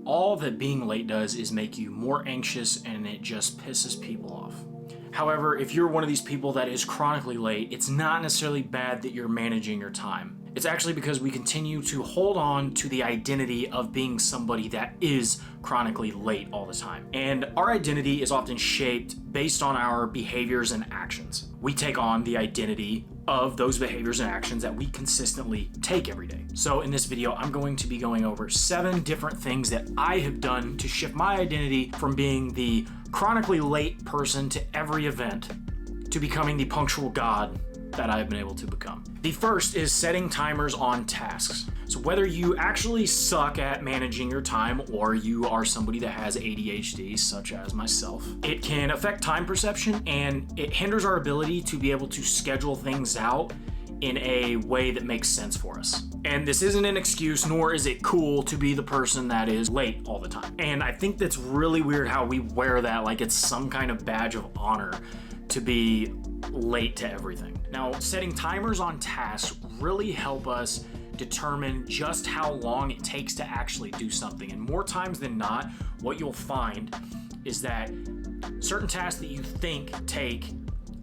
all that being late does is make you more anxious, and it just pisses people off. However, if you're one of these people that is chronically late, it's not necessarily bad that you're managing your time. It's actually because we continue to hold on to the identity of being somebody that is chronically late all the time. And our identity is often shaped based on our behaviors and actions. We take on the identity of those behaviors and actions that we consistently take every day. So in this video, I'm going to be going over 7 different things that I have done to shift my identity from being the chronically late person to every event to becoming the punctual god that I've been able to become. The first is setting timers on tasks. So whether you actually suck at managing your time or you are somebody that has ADHD, such as myself, it can affect time perception and it hinders our ability to be able to schedule things out in a way that makes sense for us. And this isn't an excuse, nor is it cool to be the person that is late all the time. And I think that's really weird how we wear that like it's some kind of badge of honor to be late to everything. Now, setting timers on tasks really help us determine just how long it takes to actually do something. And more times than not, what you'll find is that certain tasks that you think take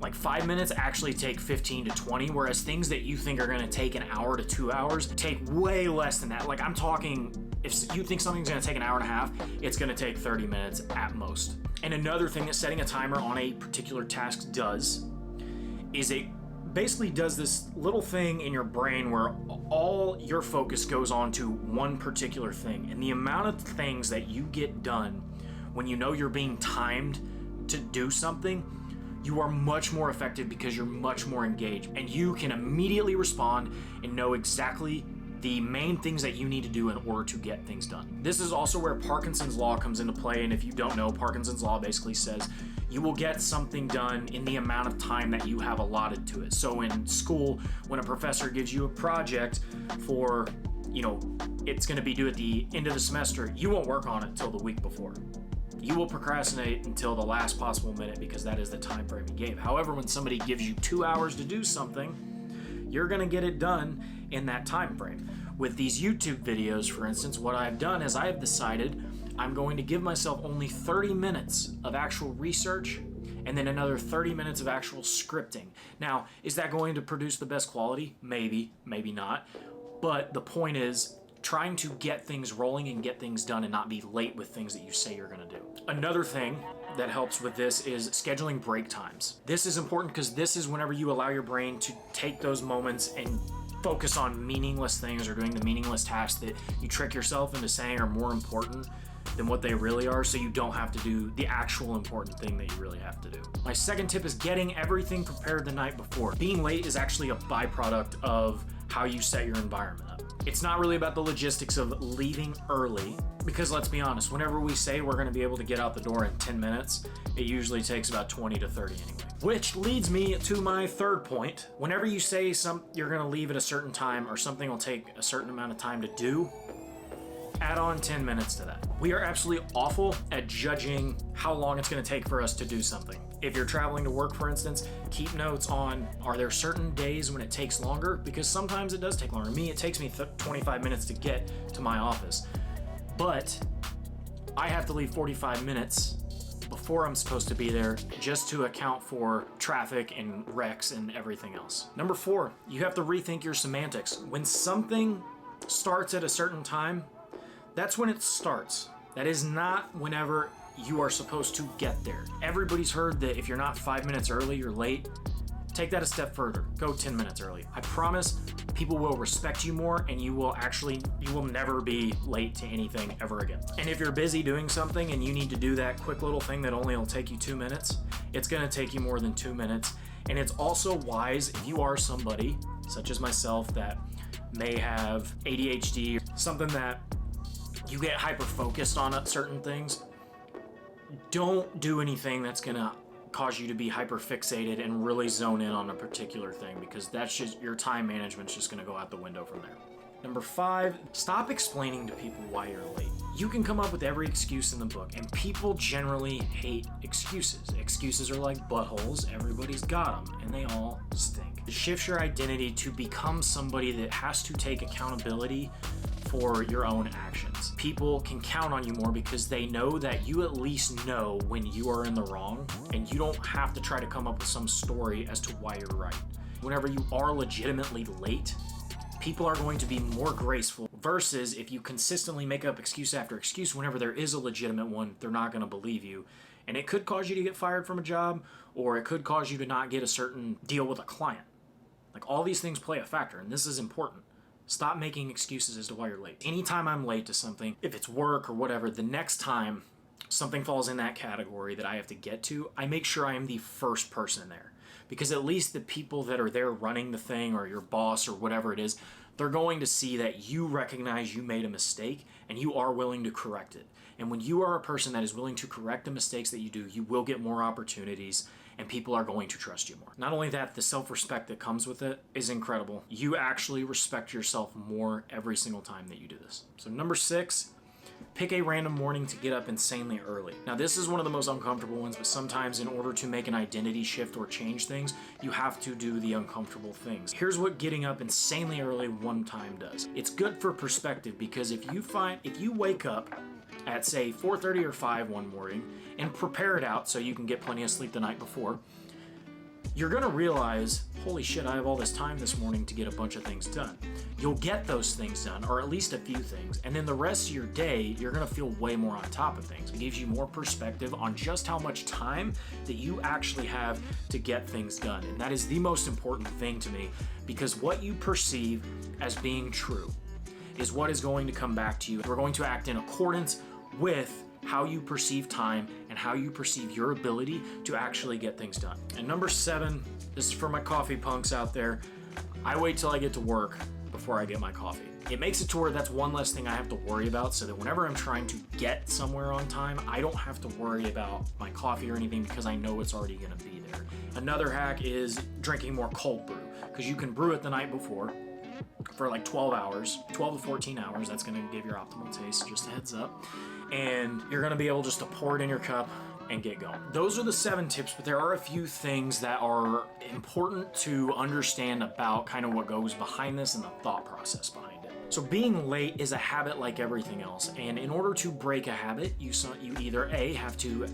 like 5 minutes actually take 15 to 20, whereas things that you think are gonna take an hour to 2 hours take way less than that. Like I'm talking, if you think something's gonna take an hour and a half, it's gonna take 30 minutes at most. And another thing that setting a timer on a particular task does is it basically does this little thing in your brain where all your focus goes on to one particular thing. And the amount of things that you get done when you know you're being timed to do something, you are much more effective because you're much more engaged and you can immediately respond and know exactly the main things that you need to do in order to get things done. This is also where Parkinsons Law comes into play, and if you don't know, Parkinsons Law basically says you will get something done in the amount of time that you have allotted to it. So in school, when a professor gives you a project for, it's gonna be due at the end of the semester, you won't work on it till the week before. You will procrastinate until the last possible minute because that is the time frame he gave. However, when somebody gives you 2 hours to do something, you're gonna get it done in that time frame. With these YouTube videos, for instance, what I've done is I have decided I'm going to give myself only 30 minutes of actual research and then another 30 minutes of actual scripting. Now, is that going to produce the best quality? Maybe, maybe not. But the point is trying to get things rolling and get things done and not be late with things that you say you're gonna do. Another thing that helps with this is scheduling break times. This is important because this is whenever you allow your brain to take those moments and focus on meaningless things or doing the meaningless tasks that you trick yourself into saying are more important than what they really are, so you don't have to do the actual important thing that you really have to do. My second tip is getting everything prepared the night before. Being late is actually a byproduct of how you set your environment up. It's not really about the logistics of leaving early, because let's be honest, whenever we say we're gonna be able to get out the door in 10 minutes, it usually takes about 20 to 30 anyway. Which leads me to my third point. Whenever you say you're gonna leave at a certain time or something will take a certain amount of time to do, add on 10 minutes to that. We are absolutely awful at judging how long it's gonna take for us to do something. If you're traveling to work, for instance, keep notes on, are there certain days when it takes longer? Because sometimes it does take longer. Me, it takes me 25 minutes to get to my office, but I have to leave 45 minutes before I'm supposed to be there just to account for traffic and wrecks and everything else. Number 4, you have to rethink your semantics. When something starts at a certain time, that's when it starts. That is not whenever you are supposed to get there. Everybody's heard that if you're not 5 minutes early, you're late. Take that a step further. Go 10 minutes early. I promise people will respect you more and you will never be late to anything ever again. And if you're busy doing something and you need to do that quick little thing that only will take you 2 minutes, it's gonna take you more than 2 minutes. And it's also wise if you are somebody, such as myself, that may have ADHD, something that you get hyper-focused on at certain things, don't do anything that's gonna cause you to be hyper-fixated and really zone in on a particular thing, because that's just, your time management's just gonna go out the window from there. Number 5, stop explaining to people why you're late. You can come up with every excuse in the book, and people generally hate excuses. Excuses are like buttholes, everybody's got them, and they all stink. Shift your identity to become somebody that has to take accountability for your own actions. People can count on you more because they know that you at least know when you are in the wrong, and you don't have to try to come up with some story as to why you're right. Whenever you are legitimately late, people are going to be more graceful, versus if you consistently make up excuse after excuse whenever there is a legitimate one, they're not going to believe you. And it could cause you to get fired from a job, or it could cause you to not get a certain deal with a client. Like, all these things play a factor, and this is important. Stop making excuses as to why you're late. Anytime I'm late to something, if it's work or whatever, the next time something falls in that category that I have to get to, I make sure I am the first person there. Because at least the people that are there running the thing, or your boss or whatever it is, they're going to see that you recognize you made a mistake and you are willing to correct it. And when you are a person that is willing to correct the mistakes that you do, you will get more opportunities and people are going to trust you more. Not only that, the self-respect that comes with it is incredible. You actually respect yourself more every single time that you do this. So number 6, pick a random morning to get up insanely early. Now, this is one of the most uncomfortable ones, but sometimes in order to make an identity shift or change things, you have to do the uncomfortable things. Here's what getting up insanely early one time does. It's good for perspective, because if you wake up at, say, 4:30 or 5 one morning and prepare it out so you can get plenty of sleep the night before, you're gonna realize, holy shit, I have all this time this morning to get a bunch of things done. You'll get those things done, or at least a few things, and then the rest of your day, you're gonna feel way more on top of things. It gives you more perspective on just how much time that you actually have to get things done. And that is the most important thing to me, because what you perceive as being true is what is going to come back to you. We're going to act in accordance with how you perceive time and how you perceive your ability to actually get things done. And number 7, this is for my coffee punks out there. I wait till I get to work before I get my coffee. It makes it to where that's one less thing I have to worry about, so that whenever I'm trying to get somewhere on time, I don't have to worry about my coffee or anything, because I know it's already gonna be there. Another hack is drinking more cold brew, because you can brew it the night before for like 12 to 14 hours. That's gonna give your optimal taste, just a heads up. And you're gonna be able just to pour it in your cup and get going. Those are the 7 tips, but there are a few things that are important to understand about kind of what goes behind this and the thought process behind it. So being late is a habit like everything else, and in order to break a habit, you either A, have to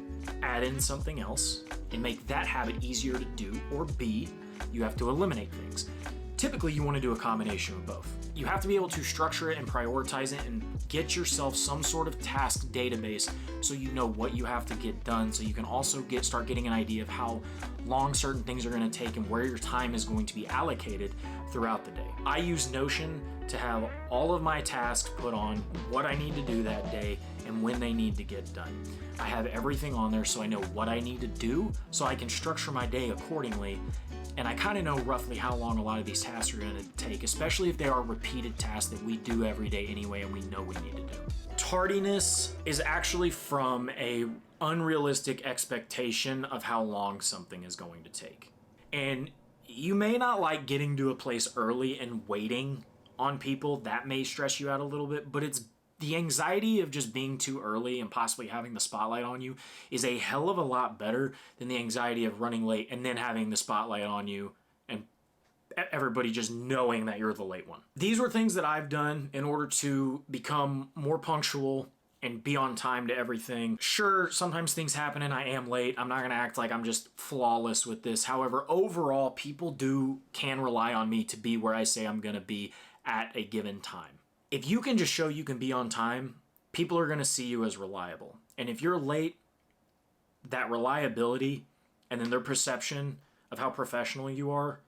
add in something else and make that habit easier to do, or B, you have to eliminate things. Typically, you want to do a combination of both. You have to be able to structure it and prioritize it and get yourself some sort of task database so you know what you have to get done, so you can also start getting an idea of how long certain things are going to take and where your time is going to be allocated throughout the day. I use Notion to have all of my tasks put on, what I need to do that day, and when they need to get done. I have everything on there so I know what I need to do, so I can structure my day accordingly. And I kind of know roughly how long a lot of these tasks are going to take, especially if they are repeated tasks that we do every day anyway and we know we need to do. Tardiness is actually from a unrealistic expectation of how long something is going to take. And you may not like getting to a place early and waiting on people. That may stress you out a little bit, but it's the anxiety of just being too early and possibly having the spotlight on you is a hell of a lot better than the anxiety of running late and then having the spotlight on you and everybody just knowing that you're the late one. These were things that I've done in order to become more punctual and be on time to everything. Sure, sometimes things happen and I am late. I'm not going to act like I'm just flawless with this. However, overall, people can rely on me to be where I say I'm going to be at a given time. If you can just show you can be on time, people are going to see you as reliable. And if you're late, that reliability and then their perception of how professional you are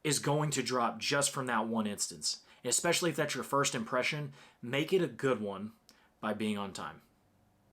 is going to drop just from that one instance. And especially if that's your first impression, make it a good one by being on time.